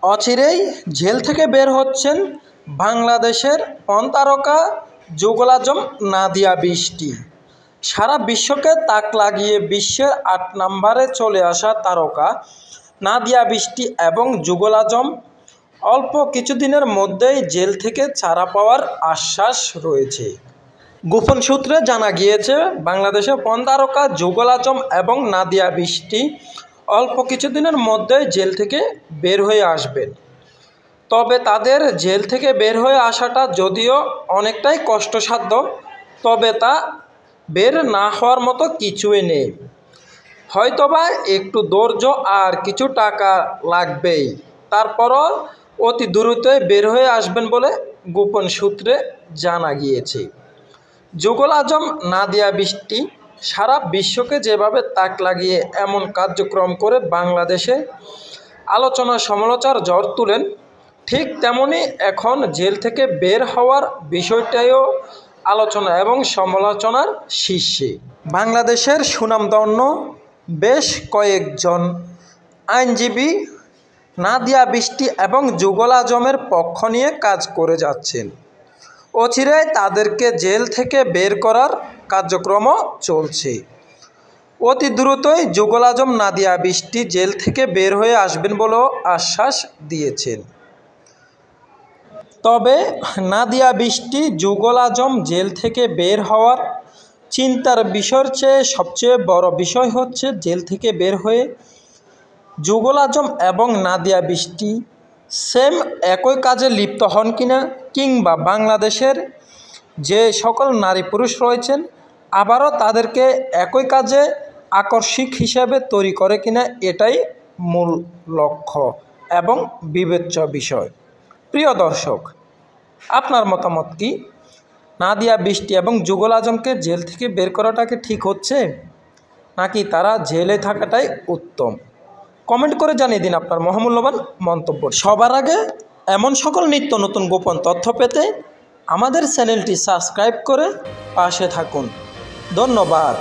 অচিরেই জেল থেকে বের হচ্ছেন বাংলাদেশের পণতারকা যুগল আজম নাদিয়া বৃষ্টি। সারা বিশ্বকে তাক লাগিয়ে বিশ্বের ৮ নম্বরে চলে আসা তারকা নাদিয়া বৃষ্টি এবং যুগল আজম অল্প কিছুদিনের মধ্যেই জেল থেকে ছাড়া পাওয়ার আশ্বাস রয়েছে। গোপন সূত্রে জানা গিয়েছে, বাংলাদেশের পণতারকা যুগল আজম এবং নাদিয়া বৃষ্টি অল্প কিছুদিনের মধ্যেই জেল থেকে বের হয়ে আসবেন। তবে তাদের জেল থেকে বের হয়ে আসাটা যদিও অনেকটাই কষ্টসাধ্য, তবে তা বের না হওয়ার মতো কিছুই নেই। হয়তোবা একটু ধৈর্য আর কিছু টাকা লাগবেই, তারপরও অতি দ্রুতই বের হয়ে আসবেন বলে গোপন সূত্রে জানা গিয়েছে। যুগল আজম নাদিয়া বৃষ্টি সারা বিশ্বকে যেভাবে তাক লাগিয়ে এমন কার্যক্রম করে বাংলাদেশে আলোচনা সমালোচনার ঝড় তুলেন, ঠিক তেমনি এখন জেল থেকে বের হওয়ার বিষয়টাও আলোচনা এবং সমালোচনার শীর্ষে। বাংলাদেশের সুনামধন্য বেশ কয়েকজন আইনজীবী নাদিয়া বৃষ্টি এবং যুগল আজমের পক্ষ নিয়ে কাজ করে যাচ্ছেন। অচিরেই তাদেরকে জেল থেকে বের করার কার্যক্রমও চলছে। অতি দ্রুতই যুগল আজম নাদিয়া বৃষ্টি জেল থেকে বের হয়ে আসবেন বলেও আশ্বাস দিয়েছেন। তবে নাদিয়া বৃষ্টি যুগল আজম জেল থেকে বের হওয়ার চিন্তার বিষয়ের চেয়ে সবচেয়ে বড় বিষয় হচ্ছে, জেল থেকে বের হয়ে যুগল আজম এবং নাদিয়া বৃষ্টি সেম একই কাজে লিপ্ত হন কিনা, কিংবা বাংলাদেশের যে সকল নারী পুরুষ রয়েছেন আবারও তাদেরকে একই কাজে আকস্মিক হিসাবে তৈরি করে কিনা, এটাই মূল লক্ষ্য এবং বিবেচ্য বিষয়। প্রিয় দর্শক, আপনার মতামত কি? নাদিয়া বৃষ্টি এবং যুগল আজমকে জেল থেকে বের করাটাকে ঠিক হচ্ছে, নাকি তারা জেলে থাকাটাই উত্তম? কমেন্ট করে জানিয়ে দিন আপনার মহামূল্যবান মন্তব্য। সবার আগে এমন সকল নিত্য নতুন গোপন তথ্য পেতে আমাদের চ্যানেলটি সাবস্ক্রাইব করে পাশে থাকুন। ধন্যবাদ।